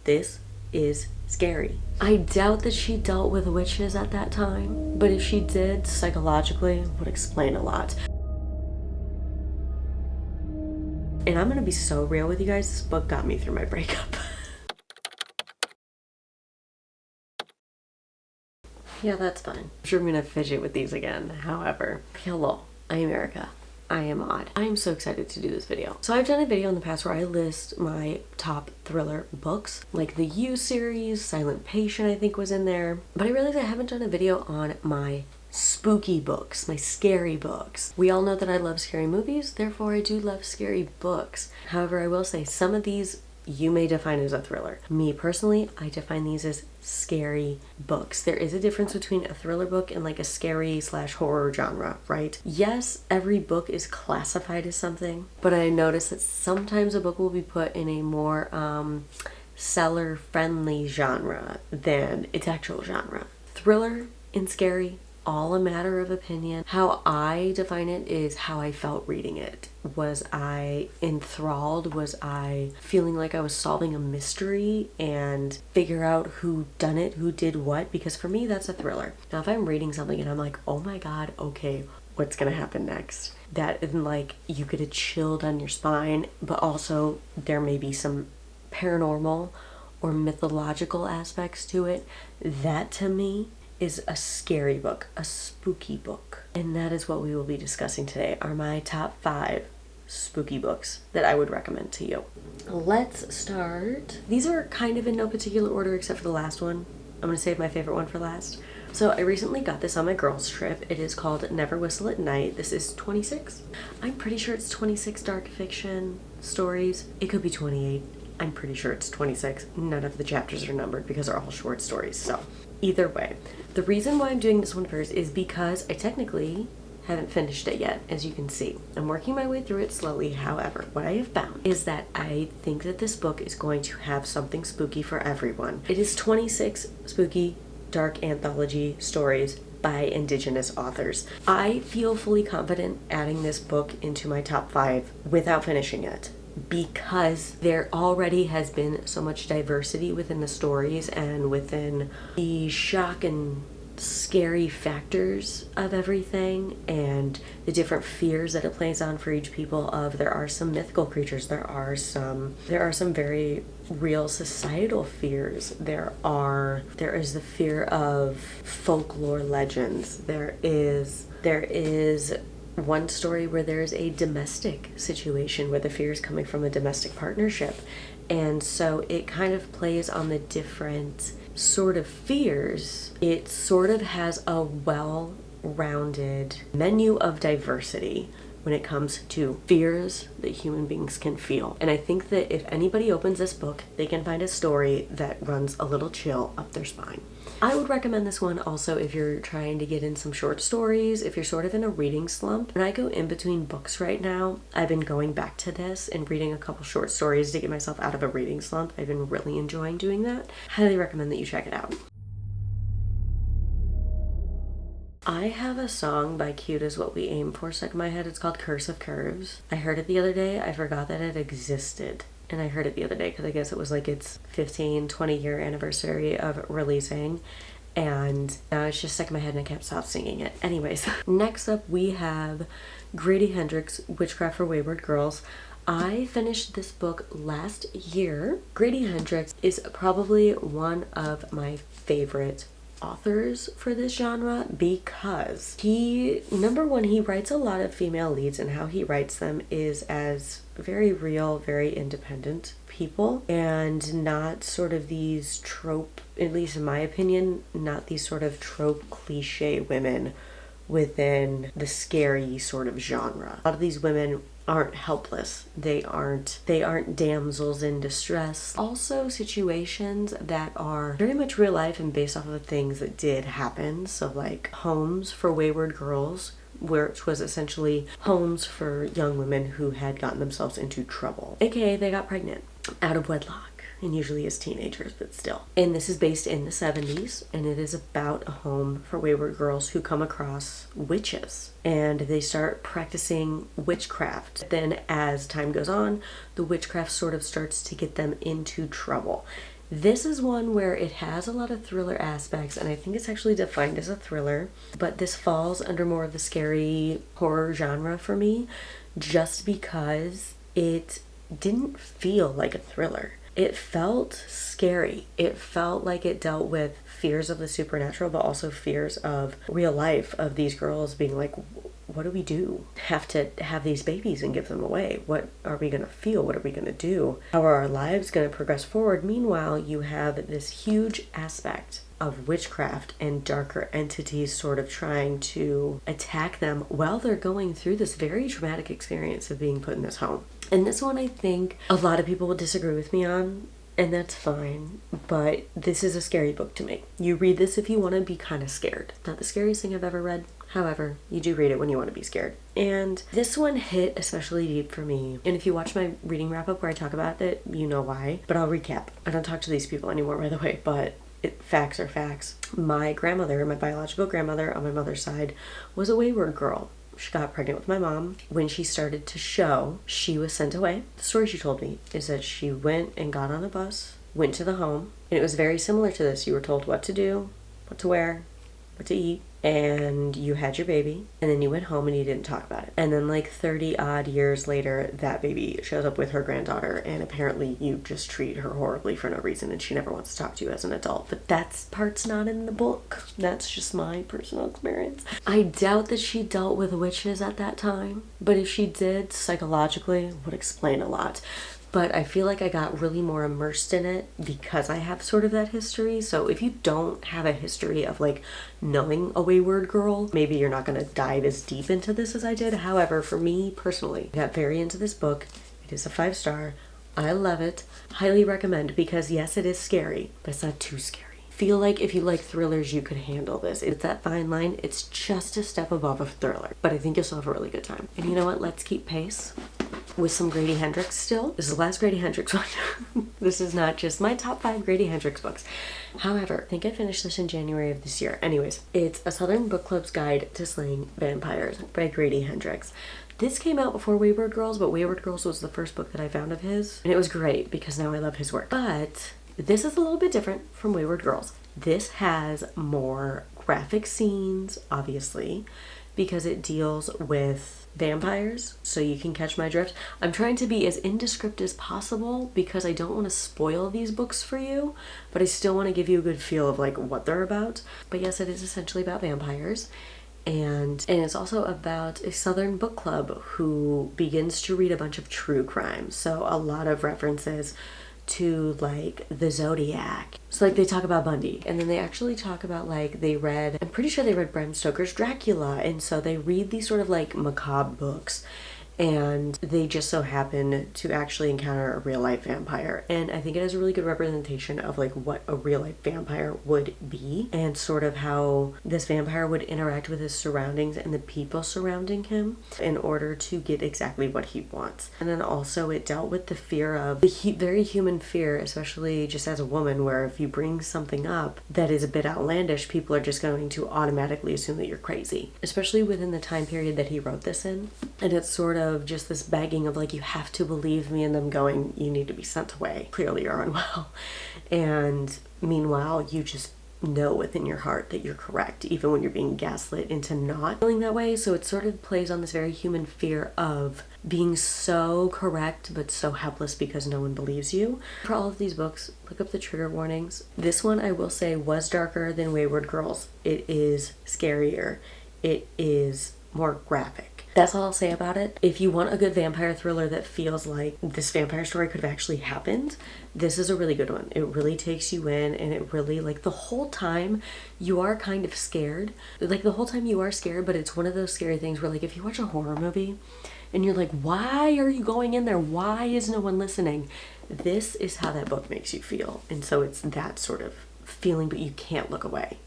This is scary. I doubt that she dealt with witches at that time, but if she did, psychologically, would explain a lot. And I'm gonna be so real with you guys, this book got me through my breakup. Yeah, that's fine. I'm sure I'm gonna fidget with these again. However, hello, I am Erica. I am odd. I am so excited to do this video. So I've done a video in the past where I list my top thriller books, like the You series, Silent Patient I think was in there. But I realized I haven't done a video on my spooky books, my scary books. We all know that I love scary movies, therefore I do love scary books. However, I will say some of these you may define as a thriller. Me personally, I define these as scary books. There is a difference between a thriller book and like a scary / horror genre, right? Yes, every book is classified as something, but I notice that sometimes a book will be put in a more seller friendly genre than its actual genre. Thriller and scary, all a matter of opinion. How I define it is how I felt reading it. Was I enthralled? Was I feeling like I was solving a mystery and figure out who done it, who did what? Because for me, that's a thriller. Now, if I'm reading something and I'm like, oh my God, okay, what's gonna happen next? That isn't like you get a chill down your spine, but also there may be some paranormal or mythological aspects to it. That to me is a scary book, a spooky book. And that is what we will be discussing today, are my top 5 spooky books that I would recommend to you. Let's start. These are kind of in no particular order except for the last one. I'm gonna save my favorite one for last. So I recently got this on my girls trip. It is called Never Whistle at Night. This is 26. I'm pretty sure it's 26 dark fiction stories. It could be 28. I'm pretty sure it's 26. None of the chapters are numbered because they're all short stories. So either way, the reason why I'm doing this one first is because I technically haven't finished it yet, as you can see. I'm working my way through it slowly. However, what I have found is that I think that this book is going to have something spooky for everyone. It is 26 spooky dark anthology stories by Indigenous authors. I feel fully confident adding this book into my top 5 without finishing it, because there already has been so much diversity within the stories and within the shock and scary factors of everything and the different fears that it plays on for each people. Of there are some mythical creatures, there are some very real societal fears, there is the fear of folklore legends, there is one story where there's a domestic situation where the fear is coming from a domestic partnership. And so it kind of plays on the different sort of fears. It sort of has a well-rounded menu of diversity when it comes to fears that human beings can feel. And I think that if anybody opens this book, they can find a story that runs a little chill up their spine. I would recommend this one also if you're trying to get in some short stories, if you're sort of in a reading slump. When I go in between books right now, I've been going back to this and reading a couple short stories to get myself out of a reading slump. I've been really enjoying doing that. Highly recommend that you check it out. I have a song by Cute Is What We Aim For stuck in my head. It's called Curse of Curves. I heard it the other day. I forgot that it existed. And I heard it the other day because I guess it was like its 15-20 year anniversary of releasing. And now it's just stuck in my head and I can't stop singing it. Anyways, next up we have Grady Hendrix, Witchcraft for Wayward Girls. I finished this book last year. Grady Hendrix is probably one of my favorite authors for this genre because number one, he writes a lot of female leads, and how he writes them is as very real, very independent people, and not sort of these trope, at least in my opinion, not these sort of trope cliche women within the scary sort of genre. A lot of these women aren't helpless. They aren't damsels in distress. Also situations that are very much real life and based off of things that did happen. So like Homes for Wayward Girls, which was essentially homes for young women who had gotten themselves into trouble. AKA they got pregnant out of wedlock. And usually as teenagers, but still. And this is based in the 70s, and it is about a home for wayward girls who come across witches, and they start practicing witchcraft. Then as time goes on, the witchcraft sort of starts to get them into trouble. This is one where it has a lot of thriller aspects, and I think it's actually defined as a thriller, but this falls under more of the scary horror genre for me, just because it didn't feel like a thriller. It felt scary. It felt like it dealt with fears of the supernatural, but also fears of real life, of these girls being like, what do we do? Have to have these babies and give them away? What are we going to feel? What are we going to do? How are our lives going to progress forward? Meanwhile, you have this huge aspect of witchcraft and darker entities sort of trying to attack them while they're going through this very traumatic experience of being put in this home. And this one, I think a lot of people will disagree with me on, and that's fine, but this is a scary book to me. You read this if you want to be kind of scared. Not the scariest thing I've ever read. However, you do read it when you want to be scared. And this one hit especially deep for me. And if you watch my reading wrap up where I talk about it, you know why. But I'll recap. I don't talk to these people anymore, by the way, but facts are facts. My grandmother, my biological grandmother on my mother's side, was a wayward girl. She got pregnant with my mom. When she started to show, she was sent away. The story she told me is that she went and got on a bus, went to the home, and it was very similar to this. You were told what to do, what to wear, what to eat, and you had your baby, and then you went home and you didn't talk about it. And then like 30 odd years later, that baby shows up with her granddaughter, and apparently you just treat her horribly for no reason, and she never wants to talk to you as an adult. But that part's not in the book. That's just my personal experience. I doubt that she dealt with witches at that time, but if she did, psychologically, it would explain a lot. But I feel like I got really more immersed in it because I have sort of that history. So if you don't have a history of like knowing a wayward girl, maybe you're not going to dive as deep into this as I did. However, for me personally, I got very into this book. It is a 5-star. I love it. Highly recommend, because yes, it is scary, but it's not too scary. Feel like if you like thrillers, you could handle this. It's that fine line. It's just a step above a thriller, but I think you'll still have a really good time. And you know what? Let's keep pace with some Grady Hendrix still. This is the last Grady Hendrix one. This is not just my top 5 Grady Hendrix books. However, I think I finished this in January of this year. Anyways, it's A Southern Book Club's Guide to Slaying Vampires by Grady Hendrix. This came out before Wayward Girls, but Wayward Girls was the first book that I found of his, and it was great because now I love his work. But this is a little bit different from Wayward Girls. This has more graphic scenes, obviously, because it deals with vampires, so you can catch my drift. I'm trying to be as indescript as possible because I don't want to spoil these books for you, but I still want to give you a good feel of like what they're about. But yes, it is essentially about vampires. And it's also about a Southern book club who begins to read a bunch of true crime. So a lot of references to like the Zodiac. So like they talk about Bundy, and then they actually talk about like I'm pretty sure they read Bram Stoker's Dracula, and so they read these sort of like macabre books, and they just so happen to actually encounter a real life vampire. And I think it has a really good representation of like what a real life vampire would be, and sort of how this vampire would interact with his surroundings and the people surrounding him in order to get exactly what he wants. And then also it dealt with the fear of the very human fear, especially just as a woman, where if you bring something up that is a bit outlandish, people are just going to automatically assume that you're crazy, especially within the time period that he wrote this in. And it's sort of just this begging of like, you have to believe me, and them going, you need to be sent away, clearly you're unwell. And meanwhile you just know within your heart that you're correct, even when you're being gaslit into not feeling that way. So it sort of plays on this very human fear of being so correct but so helpless because no one believes you. For all of these books, look up the trigger warnings. This one, I will say, was darker than Wayward Girls. It is scarier. It is more graphic. That's all I'll say about it. If you want a good vampire thriller that feels like this vampire story could have actually happened, this is a really good one. It really takes you in, and it really, like, the whole time you are kind of scared. Like, the whole time you are scared, but it's one of those scary things where, like, if you watch a horror movie and you're like, why are you going in there? Why is no one listening? This is how that book makes you feel. And so it's that sort of feeling, but you can't look away.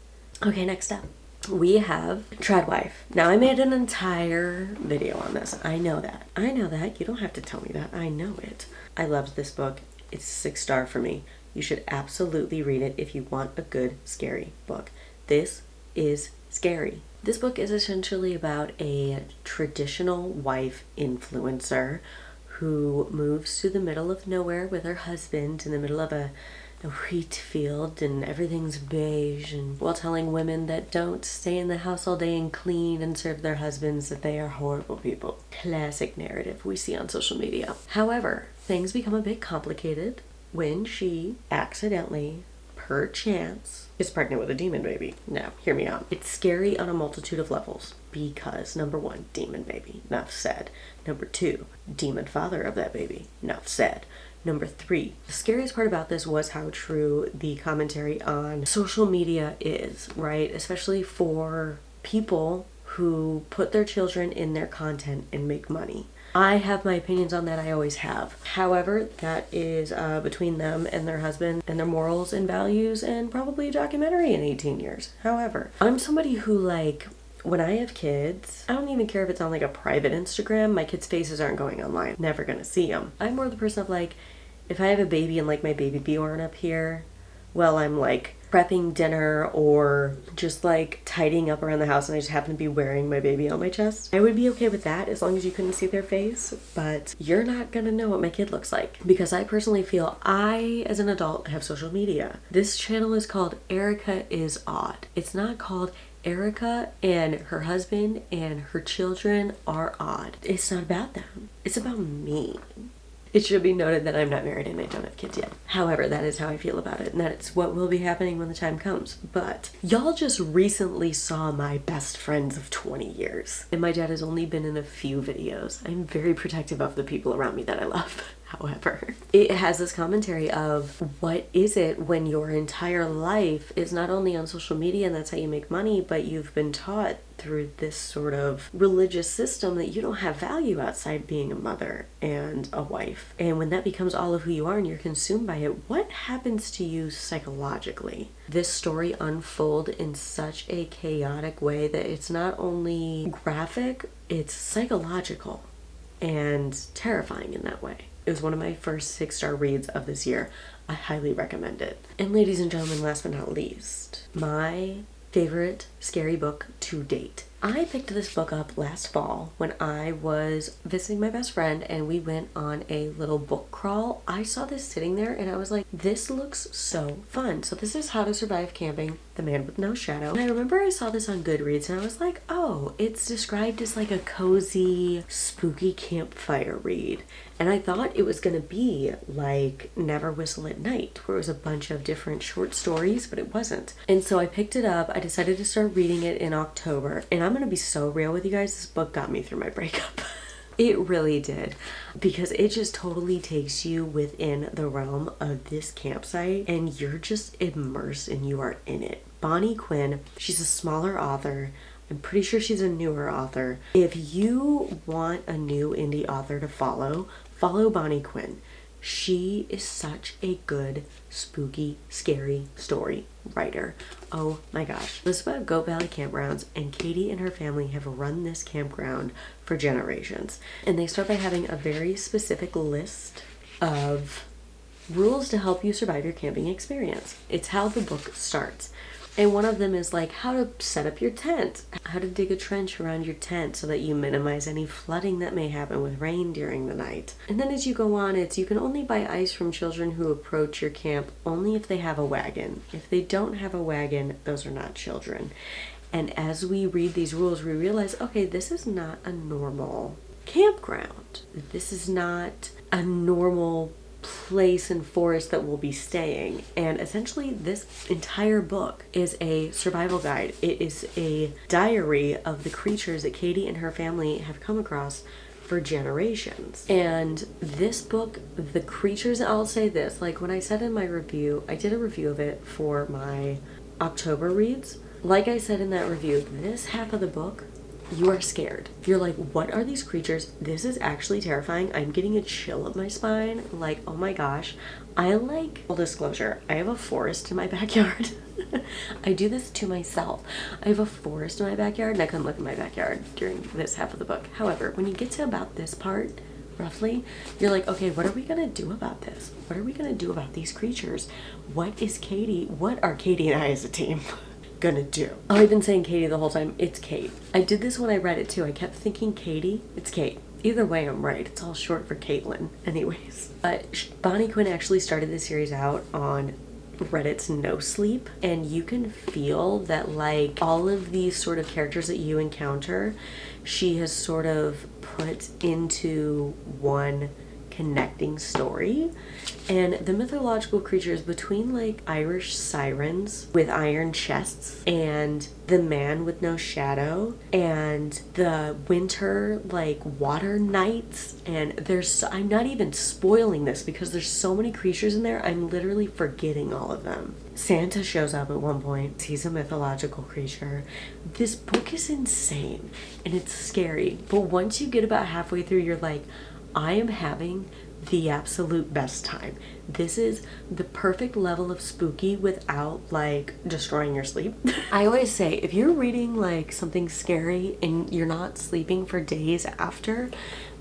Okay, next up, we have Treadwife. Now, I made an entire video on this. I know that. I know that. You don't have to tell me that. I know it. I loved this book. It's 6-star for me. You should absolutely read it if you want a good, scary book. This is scary. This book is essentially about a traditional wife influencer who moves to the middle of nowhere with her husband in the middle of a a wheat field and everything's beige, and while telling women that don't stay in the house all day and clean and serve their husbands that they are horrible people. Classic narrative we see on social media. However, things become a bit complicated when she accidentally, perchance, is pregnant with a demon baby. Now, hear me out. It's scary on a multitude of levels because, number one, demon baby, enough said. Number two, demon father of that baby, enough said. Number three, the scariest part about this was how true the commentary on social media is, right? Especially for people who put their children in their content and make money. I have my opinions on that, I always have. However, that is between them and their husband and their morals and values, and probably a documentary in 18 years. However, I'm somebody who, like, when I have kids, I don't even care if it's on like a private Instagram, my kids' faces aren't going online. Never gonna see them. I'm more the person of like, if I have a baby and like my baby Bjorn up here, well, I'm like prepping dinner or just like tidying up around the house and I just happen to be wearing my baby on my chest, I would be okay with that as long as you couldn't see their face. But you're not gonna know what my kid looks like, because I personally feel I, as an adult, have social media. This channel is called Erica is Odd. It's not called Erica and her husband and her children are odd. It's not about them. It's about me. It should be noted that I'm not married and I don't have kids yet. However, that is how I feel about it, and that's what will be happening when the time comes. But y'all just recently saw my best friends of 20 years, and my dad has only been in a few videos. I'm very protective of the people around me that I love. However, it has this commentary of what is it when your entire life is not only on social media and that's how you make money, but you've been taught through this sort of religious system that you don't have value outside being a mother and a wife. And when that becomes all of who you are and you're consumed by it, what happens to you psychologically? This story unfolds in such a chaotic way that it's not only graphic, it's psychological and terrifying in that way. It was one of my first 6-star reads of this year. I highly recommend it. And ladies and gentlemen, last but not least, my favorite scary book to date. I picked this book up last fall when I was visiting my best friend and we went on a little book crawl. I saw this sitting there and I was like, this looks so fun. So this is How to Survive Camping, The Man with No Shadow. And I remember I saw this on Goodreads and I was like, oh, it's described as like a cozy, spooky campfire read. And I thought it was gonna be like Never Whistle at Night, where it was a bunch of different short stories, but it wasn't. And so I picked it up. I decided to start reading it in October. And I'm gonna be so real with you guys, this book got me through my breakup. It really did, because it just totally takes you within the realm of this campsite and you're just immersed and you are in it. Bonnie Quinn, she's a smaller author. I'm pretty sure she's a newer author. If you want a new indie author to follow Bonnie Quinn. She is such a good, spooky, scary story writer. Oh my gosh. This is about Goat Valley Campgrounds, and Katie and her family have run this campground for generations. And they start by having a very specific list of rules to help you survive your camping experience. It's how the book starts. And one of them is like how to set up your tent, how to dig a trench around your tent so that you minimize any flooding that may happen with rain during the night. And then as you go on, it's you can only buy ice from children who approach your camp only if they have a wagon. If they don't have a wagon, those are not children. And as we read these rules, we realize, okay, this is not a normal campground. This is not a normal place and forest that we'll be staying. And essentially this entire book is a survival guide. It is a diary of the creatures that Katie and her family have come across for generations. And this book, the creatures, I'll say this, like when I said in my review, I did a review of it for my October reads. Like I said in that review, this half of the book, you are scared. You're like, what are these creatures? This is actually terrifying. I'm getting a chill up my spine. Like, oh my gosh. Full disclosure, I have a forest in my backyard. I do this to myself. I have a forest in my backyard and I couldn't look in my backyard during this half of the book. However, when you get to about this part, roughly, you're like, okay, what are we gonna do about this? What are we gonna do about these creatures? What are Katie and I as a team gonna do? Oh, I've been saying Katie the whole time. It's Kate. I did this when I read it too. I kept thinking Katie. It's Kate. Either way, I'm right. It's all short for Caitlin. Anyways. But Bonnie Quinn actually started this series out on Reddit's No Sleep, and you can feel that like all of these sort of characters that you encounter, she has sort of put into one connecting story. And the mythological creatures between like Irish sirens with iron chests and the man with no shadow and the winter like water knights, and I'm not even spoiling this because there's so many creatures in there, I'm literally forgetting all of them. Santa shows up at one point. He's a mythological creature. This book is insane and it's scary, but once you get about halfway through, you're like, I am having the absolute best time. This is the perfect level of spooky without like destroying your sleep. I always say, if you're reading like something scary and you're not sleeping for days after,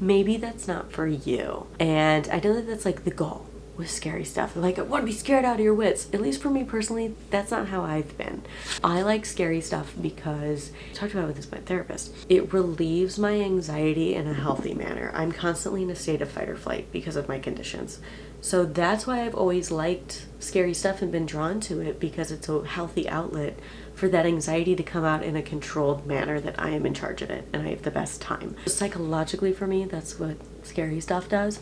maybe that's not for you. And I know that that's like the goal with scary stuff. Like, I want to be scared out of your wits. At least for me personally, that's not how I've been. I like scary stuff because, I talked about this with my therapist, it relieves my anxiety in a healthy manner. I'm constantly in a state of fight or flight because of my conditions. So that's why I've always liked scary stuff and been drawn to it, because it's a healthy outlet for that anxiety to come out in a controlled manner that I am in charge of it and I have the best time. Psychologically for me, that's what scary stuff does,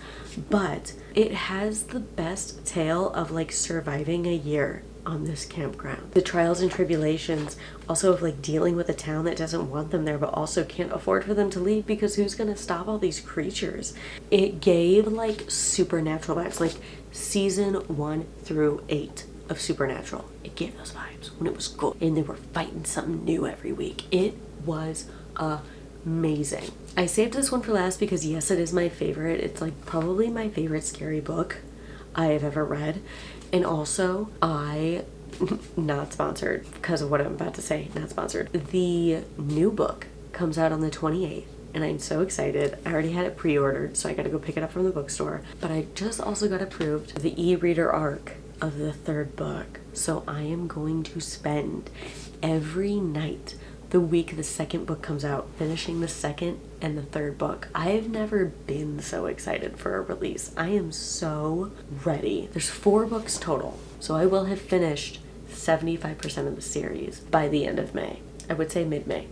but it has the best tale of like surviving a year on this campground. The trials and tribulations also of like dealing with a town that doesn't want them there but also can't afford for them to leave, because who's gonna stop all these creatures? It gave like supernatural vibes, like season 1 through 8 of Supernatural. It gave those vibes when it was good and they were fighting something new every week. It was amazing. I saved this one for last because yes, it is my favorite. It's like probably my favorite scary book I have ever read. And also, not sponsored because of what I'm about to say, not sponsored. The new book comes out on the 28th and I'm so excited. I already had it pre-ordered, so I gotta go pick it up from the bookstore. But I just also got approved the e-reader arc of the 3rd book. So I am going to spend every night the week the 2nd book comes out finishing the 2nd and the 3rd book. I've never been so excited for a release. I am so ready. There's 4 books total, so I will have finished 75% of the series by the end of May. I would say mid-May.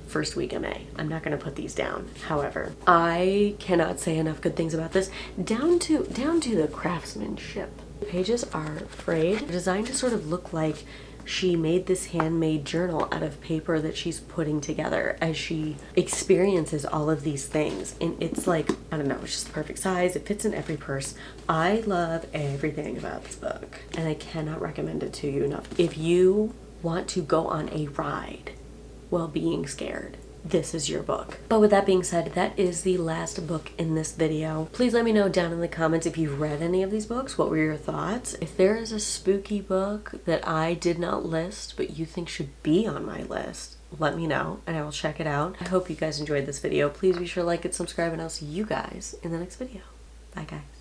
First week of May. I'm not going to put these down. However, I cannot say enough good things about this, down to the craftsmanship. The pages are frayed. They're designed to sort of look like she made this handmade journal out of paper that she's putting together as she experiences all of these things. And it's like, I don't know, it's just the perfect size. It fits in every purse. I love everything about this book and I cannot recommend it to you enough. If you want to go on a ride while being scared, this is your book. But with that being said, that is the last book in this video. Please let me know down in the comments if you've read any of these books. What were your thoughts? If there is a spooky book that I did not list but you think should be on my list, let me know and I will check it out. I hope you guys enjoyed this video. Please be sure to like it, subscribe, and I'll see you guys in the next video. Bye guys.